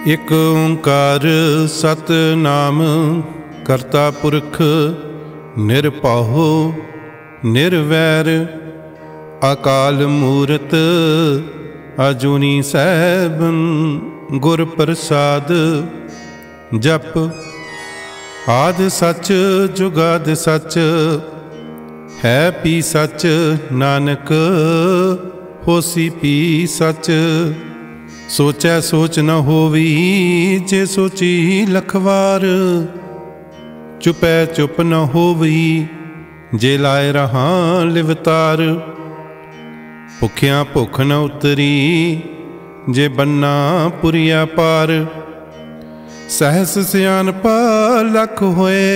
इक ओंकार सतनाम करता पुरख निरपाहु निर्वैर अकाल मूरत अजूनी सैभन गुर प्रसाद। जप आद सच जुगाद सच है पी सच नानक होसी पी सच। सोचै सोच न होवी जे सोची लख वार। चुपै चुप न होवी जे लाए रहा लिवतार। भुखिया भुख न उतरी जे बन्ना पुरिया पार। सहस सियानपा लख होए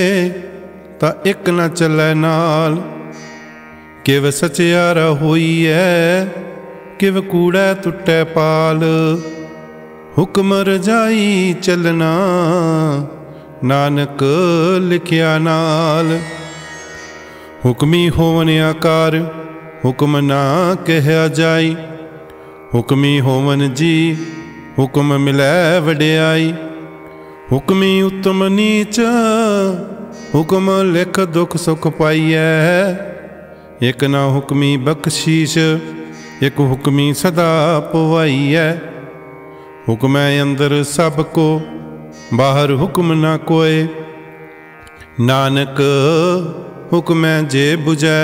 ता एक न चलै नाल। किव सचियारा होई है किव कूड़ै टुटै पाल। हुक्म रजाई चलना नानक लिखिया नाल। हुक्मी होवन आकार हुक्म ना कहया जाई। हुक्मी होवन जी हुक्म मिलै वड्याई। हुक्मी उत्तम नीच हुक्म लिख दुख सुख पाईऐ। एक ना हुक्मी बख्शीश एक हुक्मी सदा पवाई है। हुक्म अंदर सब को बाहर हुक्म ना कोय। नानक हुक्म जे बुझै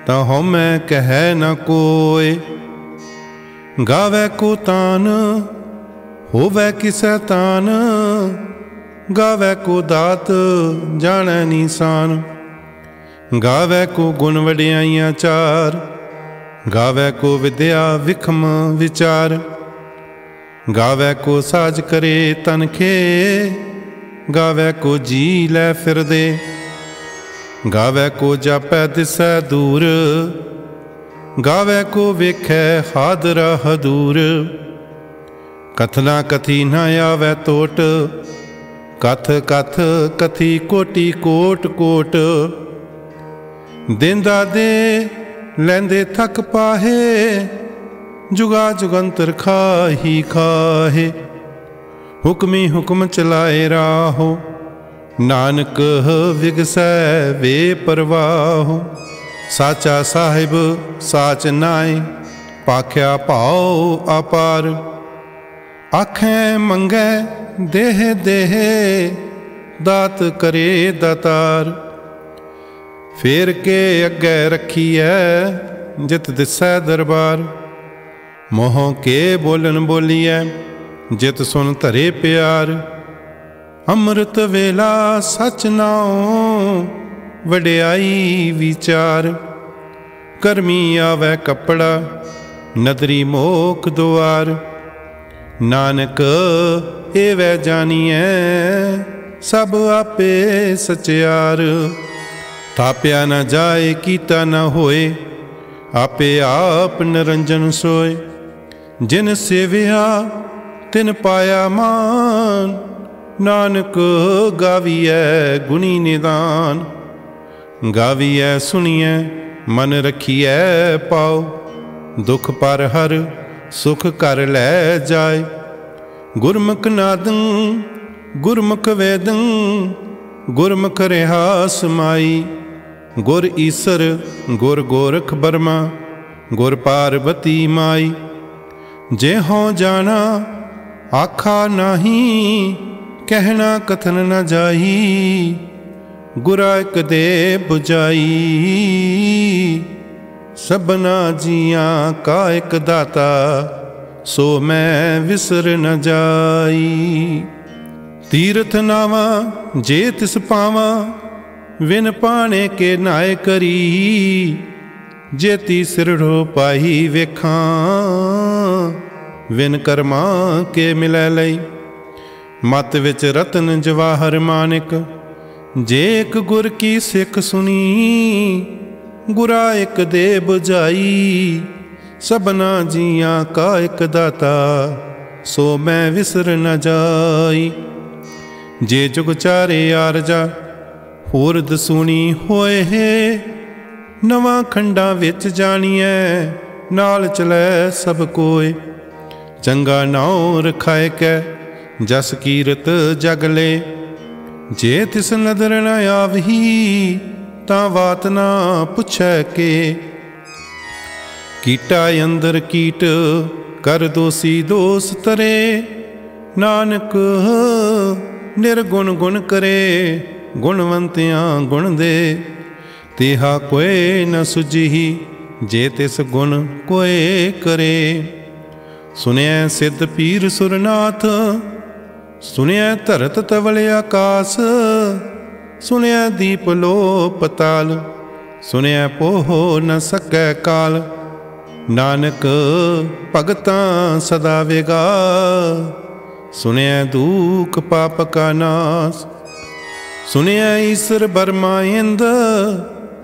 ता हउमै कह न कोय। गावै को तान होवै किसै तान। गावै को दात जानै निशान। गावै को गुण वड्याइयां चार। गावै को विद्या विखम विचार। गावै को साज करे तनखे गावै को जी लै फिरदे। गावै को जापै दिसै दूर गावै को वेखै हादरा हदूर। कथना कथी न आवै तोट कथ कथ कथी कोटि कोट कोट। देंदा दे लैंदे थक पाहे जुगा जुगंतर खाही खाहे। हुक्मी हुक्म चलाए राहो नानक विगसै वे परवाहो। साचा साहिब साच नाए पाख्या भाओ अपार। आखें मंगै देह देह दात करे दातार। फेर के अग्गै रखी है जित दिसै दरबार। मोहों के बोलन बोलिए जित सुन धरे प्यार। अमृत वेला सच नाओ वड्याई विचार। करमी आवै कपड़ा नदरी मोक द्वार। नानक एवै जानिए सब आपे सचियार। थाप्या न जाए कीता न होए आपे आप निरंजन सोए। जिन सेविया तिन पाया मान नानक गाविए गुणी निदान। गाविए सुनिए मन रखिए पाओ। दुख पर हर सुख कर लै जाए। गुरमुख नादं गुरमुख वेदं गुरमुख रहा समाई। गुर ईसर गुर गोरख बर्मा गुर पार्वती माई। जे हों जाना आखा नाही कहना कथन न जाई। गुरा एक दे बुझाई सबना जियां का एक दाता। सो मैं विसर न जाई। तीरथ नावा जे तिस पावा विन पाने के नाय करी। जेती सिरढ़ो पाही वेखां विन कर्मा के मिलै लई। मत विच रतन जवाहर मानिक जे एक गुर की सिख सुनी। गुरा एक दे बुझाई सबना जियां का एक दाता। सो मैं विसर न जाई। जे जुग चारे आरजा होर दसूनी होए है। नवा खंडा विच जानिए नाल चलै सब कोय। चंगा नाउं रखाए कै जस कीरत जग ले। जे तिस नदर न आवही तां बात ना पुछै के। कीटा अंदर कीट कर दोषी दोष तरे। नानक निर्गुण गुण करे गुणवंतियां गुण दे। तेहा कोई न सुझी जे तिस गुण कोई करे। सुनिया सिद्ध पीर सुरनाथ सुनिया धरत तवल आकाश। सुनिया दीप लो पताल सुनिया पोह न सकै काल। नानक भगतां सदा वेगा सुनिया दुख पाप का नाश। सुनिया ईश्वर बर्मा इंद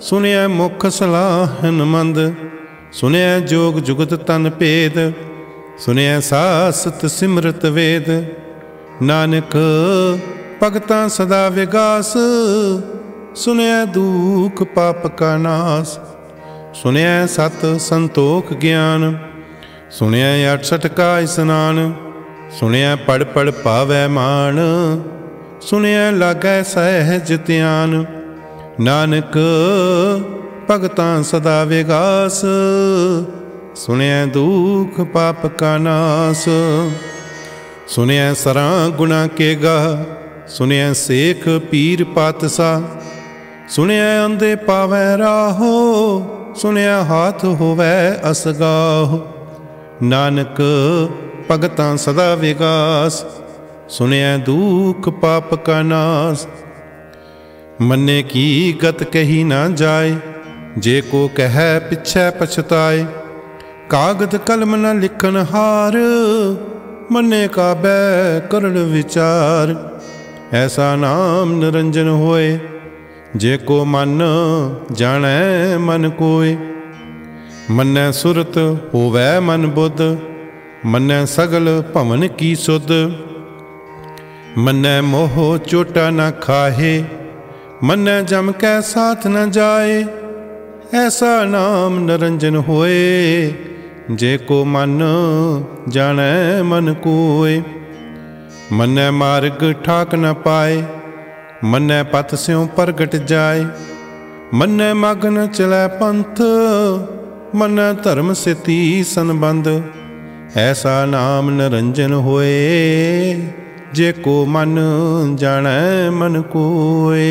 सुनिया मुख सलाहन मंद। सुनिया जोग जुगत तन भेद सुनिया सासत सिमरत वेद। नानक भगतां सदा विगास सुनिया दुख पाप का नाश। सुनिया सत संतोख ज्ञान सुनिया 68 का स्नान। सुनिया पढ़ पढ़ पावै मान सुनिया लागै सहज ध्यान। नानक भगतां सदा विगास सुनिया दुख पाप का नाश। सुनिया सरां गुणा के गा सुनिया सेख पीर पातशाह। सुनिया अंधे पावै राहो सुनिया हाथ होवै असगाह। नानक भगतां सदा विगास सुनिया दुख पाप का नाश। मन्ने की गत कही ना जाए जे को कह पिछै पछताए। कागद कलम न लिखन हार मन्ने काबै करन विचार। ऐसा नाम निरंजन होए जे को मन जानै मन कोय। मन्नै सुरत होवै मन बुद्ध मन्नै सगल भवन की सुध। मन्नै मोह चोटा न खाहे मन्नै जम कै साथ न जाए। ऐसा नाम निरंजन होए जे को मन जानै मन कोय। मन्नै मार्ग ठाक न पाए मन्नै पथ स्यों प्रगट जाए। मन्नै मगन चलै पंथ मन्नै धर्म सेती संबंध। ऐसा नाम निरंजन होए जे को मन जानै मन कोय।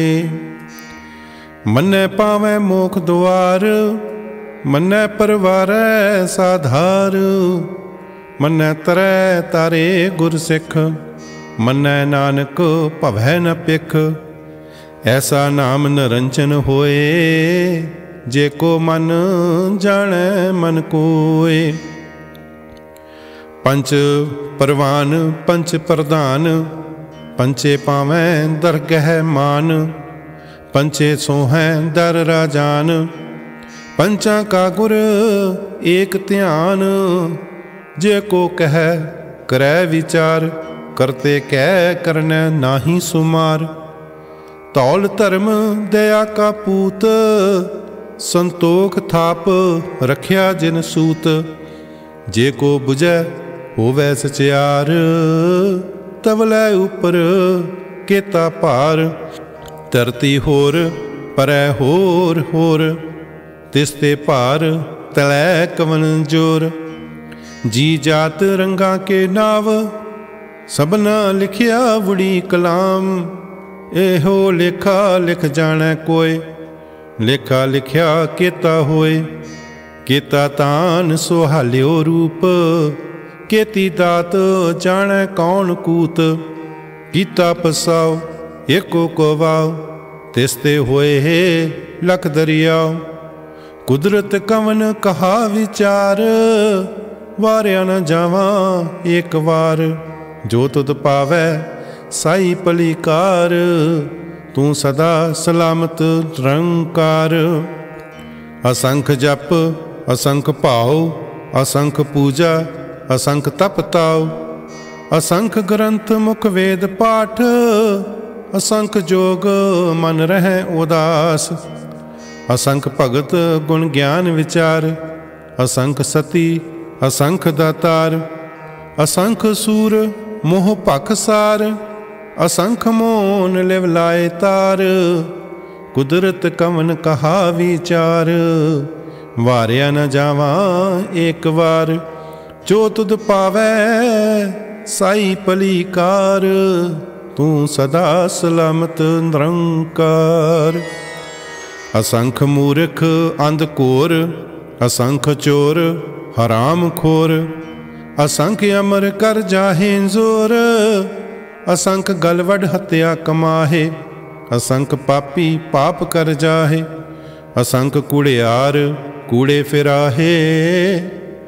मन्नै पावै मोख द्वार मन्नै परवारै साधार। मन्नै तरै तारे गुर सिख मन्नै नानक भवै न पिख। ऐसा नाम निरंजन होए जे को मन जानै मन कोय। पंच परवान पंच प्रधान पंचे पावैं दरगह मान। पंचे सोहैं दर राजान पंचा का गुर एक ध्यान। जे को कह करै विचार करते कह करनै नाही सुमार। तौल धर्म दया का पूत संतोख थाप रखिया जिन सूत। जे को बुझै होवै सचियार तवलै उपर केता भार। धरती होर परै होर होर तिसते भार तलै कवन जोर। जी जात रंगा के नाव सबना लिखिया बुड़ी कलाम। एहो लेखा लिख जानै कोय लेखा लिखिया केता होए। केता तान सुहालियो रूप केती दात जानै कौन कूत। कीता पसाओ एको को वाओ तिसते होए हे लख दरियाओ। कुदरत कवन कहा विचार वारिया न जावा एक बार। जो तुद पावै साई पलीकार तू सदा सलामत निरंकार। असंख जप असंख भाव असंख पूजा असंख तप ताव। असंख ग्रंथ मुख वेद पाठ असंख जोग मन रहै उदास। असंख भगत गुण ज्ञान विचार असंख सती असंख दातार। असंख सूर मोह पखसार, असंख मोन लिव लाए तार। कुदरत कवन कहा विचार, वारिया न जावा एक बार। जो तुद पावै साई पलीकार, तू सदा सलामत निरंकार। असंख मूर्ख अंधकोर, असंख चोर हराम खोर। असंख अमर कर जाहे जोर, असंख गलवड हत्या कमाहे। असंख पापी पाप कर जाहे, असंख कूड़ियार कूड़े फिराहे।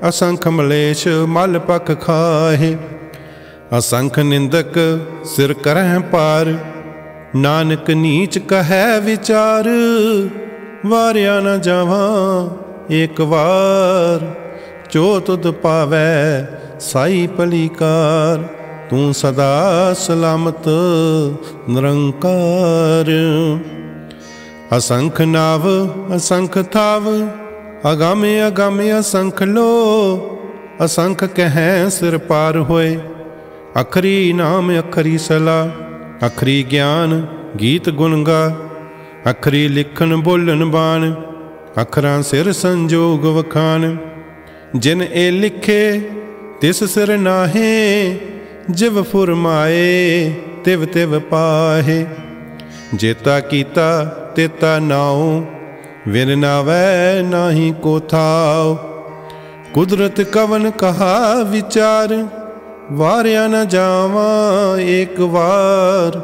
असंख मलेश मल पख खाहे, असंख निंदक सिर करह पार। नानक नीच कहे विचार, वारिया न जावा एक बार। जो तुद पावै साई पलीकार, तू सदा सलामत निरंकार। असंख नाव असंख थाव, अगामे अगामे असंख लो। असंख कहें सिर पार होए, अखरी नाम अखरी सलाह। अखरी ज्ञान गीत गुण गा, अखरी लिखन बोलन बाण। अखरां सिर संजोग वखान, जिन ए लिखे तिस सिर नाहे। जिव फुरमाए तिव तिव पाहे, जेता कीता तेता नाओ। विन नावै नाही को थाओ, कुदरत कवन कहा विचार। वारिया न जावा एक बार,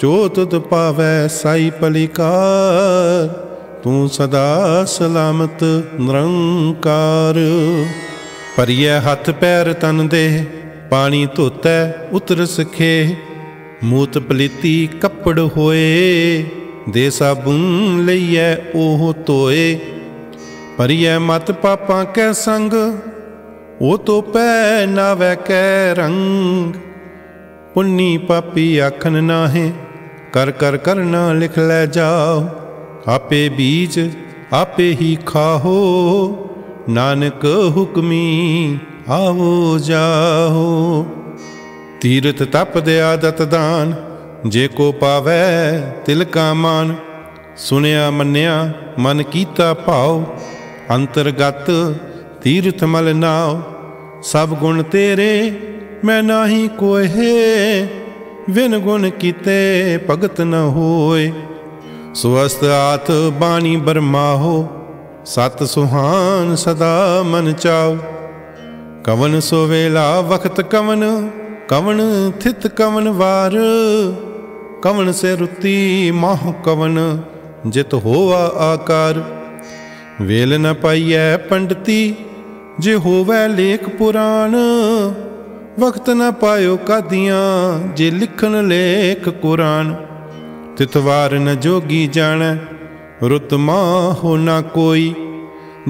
जो तुद पावै साई पलीकार। तू सदा सलामत निरंकार। परियै हथ पैर तन दे, पानी धोतै उतर सखे। मूत पलीती कपड़ होए, दे साबुन लईयै ओह धोए। परियै मत पापां कै संग, ओ तो पै नावै कै रंग। पुन्नी पापी आखन नाहे, कर कर करना लिख लै जाओ। आपे बीज आपे ही खाहो, नानक हुक्मी आवो जाहो। तीरथ तप दया दत दान, जे को पावै तिल का मान। सुनिया मन्निया मन कीता भाव, अंतरगत तीरथ मल नाव। सब गुण तेरे मैं नाही कोहे, विन गुण कीते भगत न होए। सुअस्त आत बाणी बरमाहो, सत सुहान सदा मन चाओ। कवन सो वेला वक्त कवन, कवन थित कवन वार। कवन से रुति माह कवन, जित होवा आकार। वेल न पाइयै पंडिती, जे होवै लेख पुराण। वक्त न पायो कादियाँ, जे लिखन लेख कुरान। तितवार न जोगी जानै, रुत माह हो ना कोई।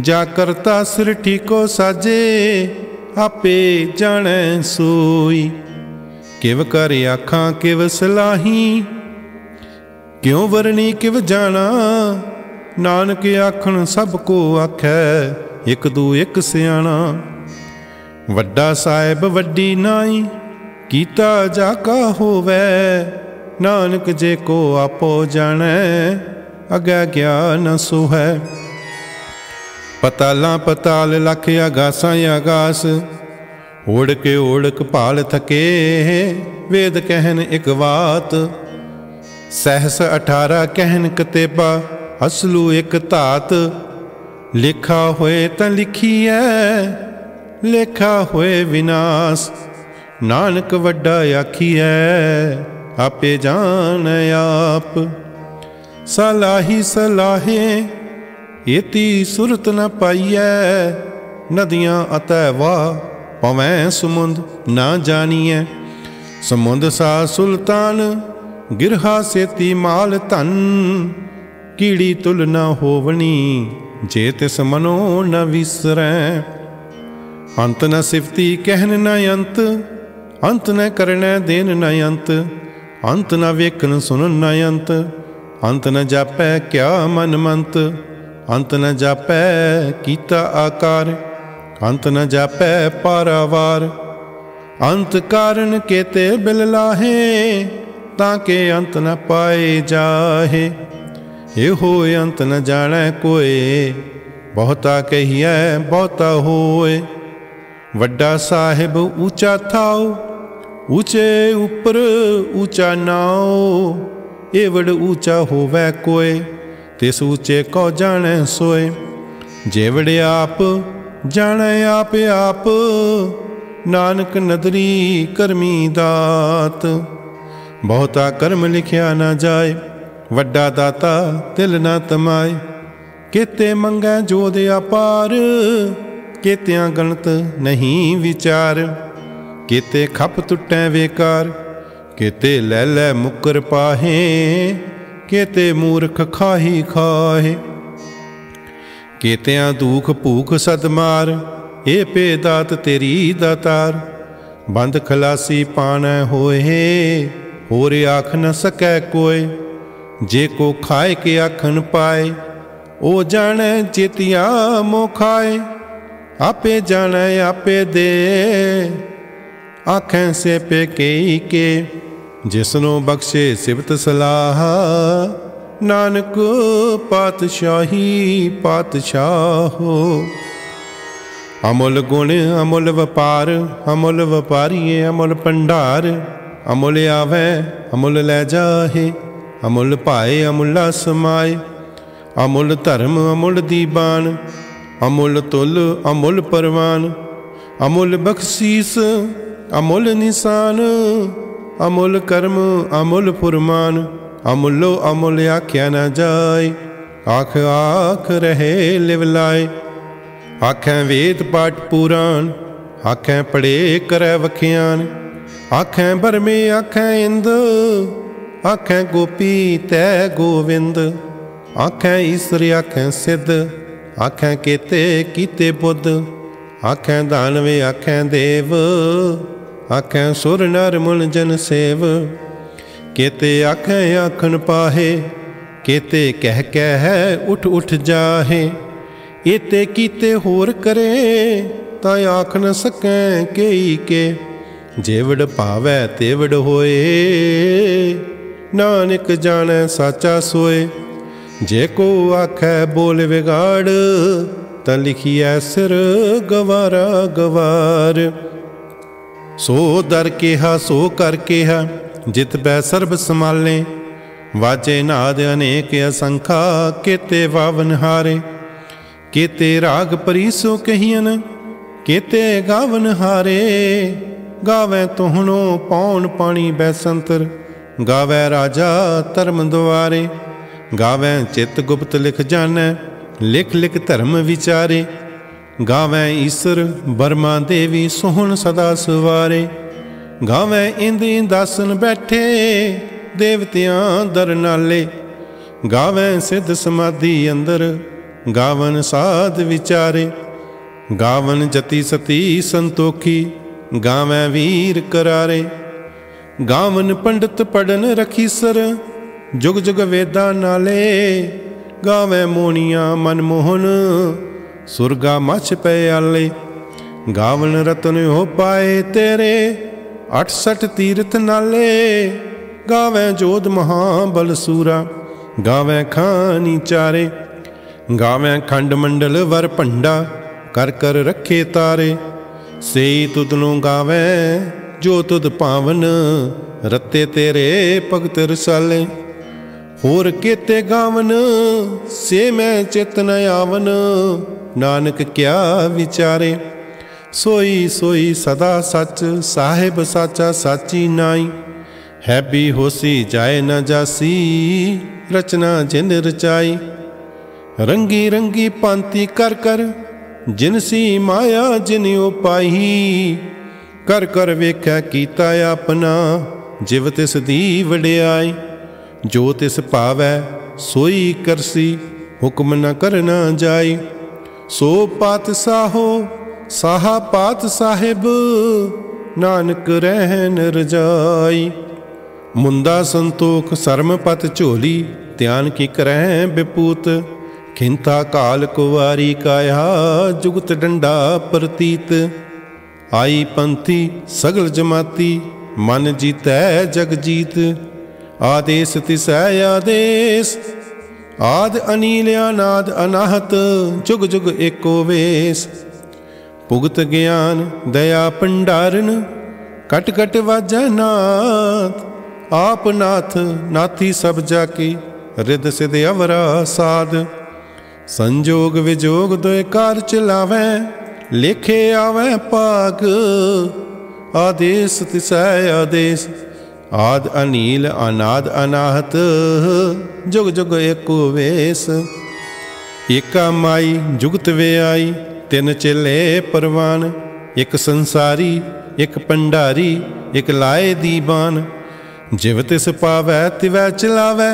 जा करता सृष्टि को साजे, आपे जानै सोई। किव कर आखां किव सलाही, क्यों वरनी किव जाना। नानक आखन सब को आखै, एक दू एक सियाणा। वड्डा साहिब वड्डी नाई, कीता जाका होवै। नानक जे को आपो जानै, अगै ज्ञान सोहै। पतालां पताल लख आगासां आगास, ओढ़ ओढ़क भाल थके। वेद कहन एक बात, सहस 18 कहन कतेबा। असलू एक धात, लेखा होए तां लिखीऐ, लेखा होए विनाश। नानक वड्डा आखीऐ, आपे जान आप। सलाही सलाहे एती सुरत न पाइयै। नदियाँ अतै वाह पवैं समुंद ना जानिए। समुंद सा सुल्तान, गिरहा सेती माल धन। कीड़ी तुल न होवनी, जे तिस मनो न विसरै। अंत न सिफती कहन न अंत, अंत न करनै देन न अंत। अंत न वेखन सुनन न अंत, अंत न जापै क्या मन मंत। अंत न जापै कीता आकार, अंत न जापै पारावार। अंत कारण केते बिल लाहे, ताके अंत न पाए जाहे। एहो अंत न जाने कोय, बहुता कहिए बहुता होए। वड्डा साहिब ऊंचा थाओ, ऊंचे उपर ऊंचा नाओ। एवड़ ऊंचा होवे कोय, तिस ऊंचे को जाने सोए। जेवड़ आप जाने आप आप, नानक नदरी करमी दात। बहुता कर्म लिखिया ना जाए, वड्डा दाता तिल ना तमाए। केते मंगै जोध अपार, केत्या गणत नहीं विचार। केते खप टुटै बेकार, केते लै लै मुकर पाहे। केते मूर्ख खाही खाहे, केत्या दुख भूख सदमार। ए पे दात तेरी दातार, बंद खलासी पानै होए। होर आख न सकै कोय, जे को खाए के आखन पाए। ओ जाने चेतिया मोह खाए, आपे जाने आपे दे। आखें से पे के, जिसनो बख्शे सिबत सलाह। नानक पातशाही पातशाहो। अमुल गुण अमुल व्यापार, अमुल व्यापारीए अमुल भंडार। अमुल आवे अमुल लै जाहे, अमुल पाए अमुला समाए। अमुल धर्म अमुल दीबान, अमुल तुल अमुल परवान। अमुल बख्शीस अमुल निशान, अमुल कर्म अमुल फुरमान। अमुलो अमुल आख्या न जाए, आख आख रहे लिवलाए। आखें वेद पाठ पुराण, आखें पढ़े करे वख्यान। आखें बरमे आखें इंद, आखें गोपी तै गोविंद। आखें ईश्वर आखें सिद्ध, आखें केते कीते बुद्ध। आखें दानवे आखें देव, आखें सुर नर मुन जन सेव। केते आखें आखन पाहे, केते कह कह उठ उठ जाहे। एते कीते होर करे, ता आख न सकें केई के। जेवड़ भावै तेवड़ होए, नानक जाने साचा सोए। जे को आखै बोल विगाड़, ता लिखिए सिर गवारा गवार। सो दर केहा सो कर केहा, जित बै सर्ब संभाले। वाजे नाद अनेक असंखा, केते वावन हारे। केते राग परीसो कहियन, केते गावन हारे। गावै तुहणो पौन पानी बैसंतर, गावै राजा धर्म द्वारे। गावै चित गुप्त लिख जानै, लिख लिख धर्म विचारे। गावै ईश्वर बर्मा देवी सोहन सदा सवारे। गावै इंद इंदासन बैठे, देवतियां दर नाले। गावै सिद्ध समाधि अंदर, गावन साध विचारे। गावन जति सती संतोखी, गावै वीर करारे। गावन पंडित पढ़न रखीसर, जुग जुग वेदा नाले। गावै मोनिया मनमोहन, सुरगा मछ पयाले। गावन रतन हो पाए तेरे, 68 तीर्थ नाले। गावै जोध महाबल सूरा, गावै खानी चारे। गावै खंड मंडल वर भंडा, कर कर रखे तारे। सेई तुदनों गावै जो तुद पावन, रत्ते तेरे भगत रसाले। होर केते गावन, से मैं चित न आवन। नानक क्या विचारे, सोई सोई सदा सच। साहिब साचा साची नाई, है भी होसी जाए न जासी। रचना जिन रचाई, रंगी रंगी पांति कर कर। जिनसी माया जिन्यो पाई, कर कर वेख्या कीता अपना। जिव तिस दी वडियाई, जो तिस भावै सोई करसी। हुक्म न करना जाई, सो पातशाहो साहा पात साहिब। नानक रहन रजाई। मुंदा संतोख सरम पत झोली, ध्यान की करह विपूत। खिंता काल कुवारी काया, जुगत डंडा प्रतीत। आई पंथी सगल जमाती, मन जीतै जग जीत। आदेश तिसै आदेश, आद अनील अनाद अनाहत, जुग जुग एको वेश। भुगत ज्ञान दया भंडारन, कट कट वाजै नाथ। आप नाथ नाथी सब जाकी, रिद सिद अवरा साध। संजोग विजोग दोए कार चलावै, लेखे आवै पाग। आदेश तिसै आदेश, आद अनील अनाद अनाहत, जुग जुग एको वेश। एका माई जुगत वे आई, तिन चेले परवान। एक संसारी एक भंडारी, एक लाए दीवान। जिव तिस पावै तिवै चलावै,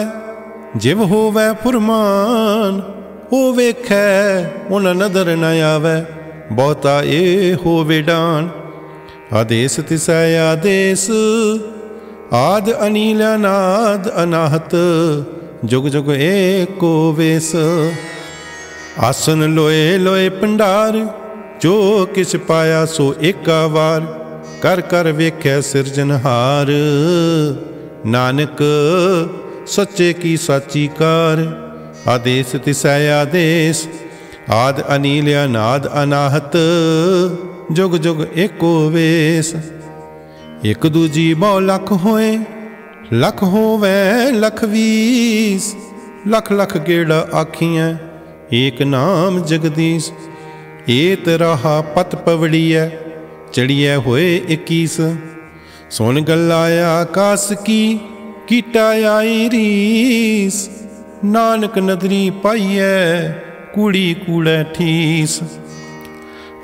जिव होवै फुरमान। ओ वेखै उन नदर न आवै, बहुता ए होवे डान। आदेश तिसै आदेश, आद अनील अनाद अनाहत, जुग जुग एको वेश। आसन लोए लोए भंडार, जो किछ पाया सो एका वार। कर कर वेख्या सिरजनहार, नानक सच्चे की साची कार। आदेश तिसै आदेश, आद अनील अनाद अनाहत, जुग जुग एको वेश। एक दूजी बहु लख होए, लख होवै लख वीस। लख लख गेड़ा आखियाँ, एक नाम जगदीश। एत राहा पत पवड़िया, चढ़िया होए 21। सुन गलाया आकाश की, कीटा आई रीस। नानक नदरी पाइयै, कूड़ी कूड़ै ठीस।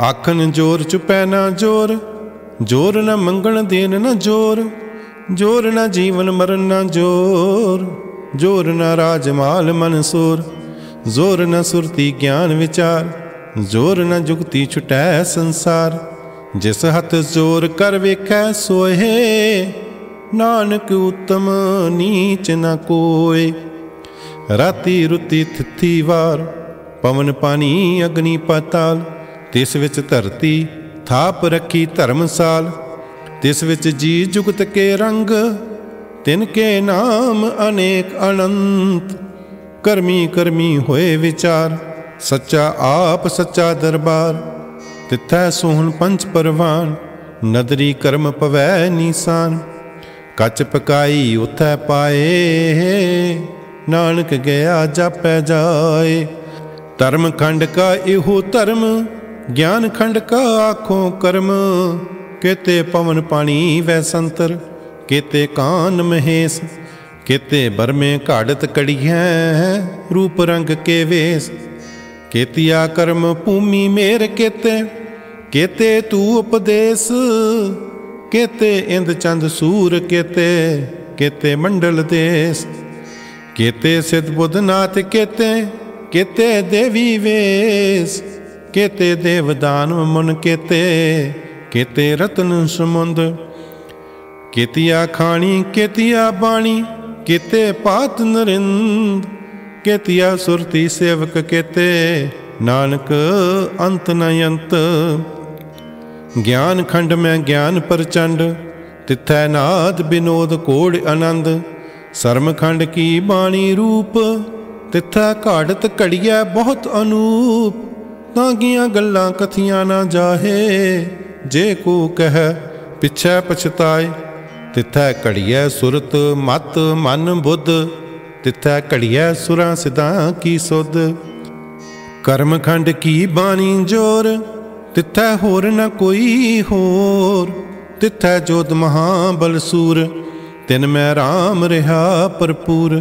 आखन जोर चुपै ना जोर, जोर न मंगण देन न जोर। जोर न जीवन मरण न जोर, जोर न राजमाल मनसूर। जोर न सुरती ज्ञान विचार, जोर न जुगती छुटै संसार। जिस हथ जोर कर वेखै सोहे, नानक उत्तम नीच न कोय। राती रुती थिथी वार, पवन पानी अग्नि पाताल। तिस विच धरती थाप रखी धर्मसाल। तिस विच जी जुगत के रंग, तिनके नाम अनेक अनंत। करमी करमी होए विचार, सच्चा आप सच्चा दरबार। तिथै सोहन पंच परवान, नदरी कर्म पवै नीसान। कच पकाई उथै पाए, नानक गया जापै जाए। धर्म खंड का इहो धर्म, ज्ञान खंड का आखों कर्म। केते पवन पानी वै संतर, केते कान महेश। केते बरमे घाड़त कड़ियाँ, रूप रंग के वेश। केतिया कर्म भूमि मेर केते, केते तू उपदेश। केते इंद चंद सूर केते, केते मंडल देश। केते सिद्ध बुद्ध नाथ केते, केते देवी वेश। केते देव दानव मुन केते, केते रतन समुंद। केतिया खाणी केतिया बाणी, केते पात नरिंद। केतिया सुरती सेवक केते, नानक अंत न अंत। ज्ञान खंड में ज्ञान प्रचंड, तिथै नाद विनोद कोड़ आनंद। शर्म खंड की बाणी रूप, तिथै घाड़त घड़िया बहुत अनूप। तांगियां गल्लां कथियां ना जाहे, जे को कह पिछै पछताए। तिथै घड़िया सुरत मत मन बुद्ध, तिथै घड़िया सुरां सिद्धां की सुध। कर्म खंड की बाणी जोर, तिथै होर न कोई होर। तिथै जोध महाबल सूर, तिन मैं राम रहा भरपूर।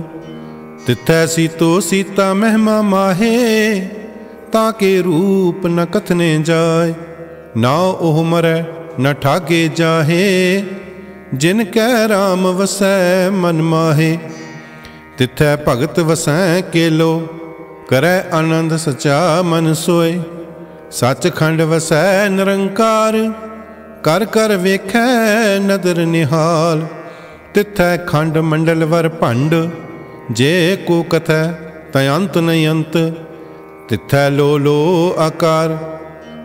तिथै सीतो सीता महिमा माहे, ताके रूप न कथने जाए। ना ओह मरै न ठागे जाहे, जिन कै राम वसै मन माहे। तिथै भगत वसै केलो, करै आनंद सचा मन सोए। सचखंड वसै निरंकार, कर कर वेखै नदर निहाल। तिथै खंड मंडल वर भंड, जे को कथै तय अंत नहीं अंत। तिथै लो लो आकार,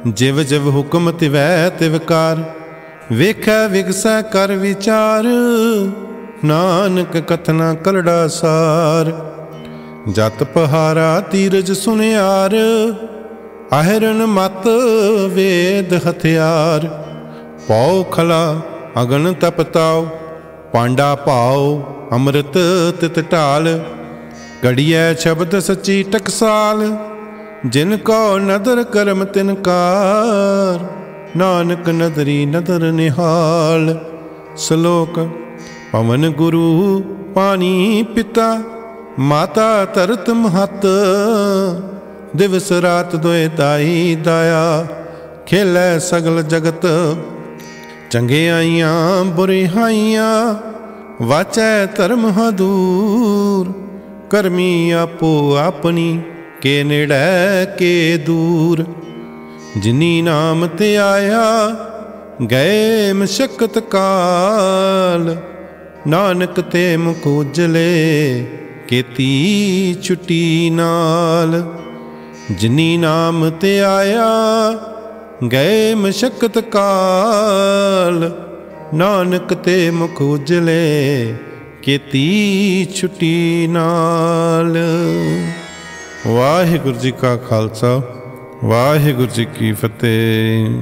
ਜਿਵ ਜਿਵ ਹੁਕਮ ਤਿਵੈ ਤਿਵਕਾਰ, ਵੇਖੈ ਵਿਗਸੈ ਕਰ ਵਿਚਾਰ, ਨਾਨਕ ਕਥਨਾ ਕਰੜਾ ਸਾਰ। ਜਤ ਪਹਾਰਾ ਤੀਰਜ ਸੁਨਿਆਰ, ਆਹਿਰਨ ਮਤ ਵੇਦ ਹਥਿਆਰ। ਪਉ ਖਲਾ ਅਗਨ ਤਪਤਾਉ, ਪਾਂਡਾ ਭਾਉ ਅੰਮ੍ਰਿਤ ਤਿਤ ਢਾਲ। ਗੜੀਐ ਸ਼ਬਦ ਸੱਚੀ ਟਕਸਾਲ, ਜਿਨ ਕੋ ਨਦਰ ਕਰਮ ਤਿਨ ਕਾਰ। ਨਾਨਕ ਨਦਰੀ ਨਦਰ ਨਿਹਾਲ। ਸ਼ਲੋਕ। ਪਵਨ ਗੁਰੂ ਪਾਣੀ ਪਿਤਾ, ਮਾਤਾ ਧਰਤ ਮਹਤ। ਦਿਵਸ ਰਾਤ ਦੋਇ ਦਾਈ ਦਾਇਆ, ਖੇਲੈ ਸਗਲ ਜਗਤ। ਚੰਗਿਆਈਆਂ ਬੁਰਿਆਈਆਂ, ਵਾਚੈ ਧਰਮ ਹਦੂਰ। ਕਰਮੀ ਆਪੋ ਆਪਣੀ, ਕੇ ਨੇੜੈ ਕੇ ਦੂਰ। ਜਿਨੀ ਨਾਮ ਤੇ ਆਇਆ, ਗਏ ਮਸ਼ਕਤ ਕਾਲ। ਨਾਨਕ ਤੇ ਮੁਖ ਉਜਲੇ, ਕੀਤੀ ਛੁੱਟੀ ਨਾਲ। ਜਿਨੀ ਨਾਮ ਤੇ ਆਇਆ, ਗਏ ਮਸ਼ਕਤ ਕਾਲ। ਨਾਨਕ ਤੇ ਮੁਖ ਉਜਲੇ, ਕੀਤੀ ਛੁੱਟੀ ਨਾਲ। ਵਾਹਿਗੁਰੂ ਜੀ ਕਾ ਖਾਲਸਾ, ਵਾਹਿਗੁਰੂ ਜੀ ਕੀ ਫਤਿਹ।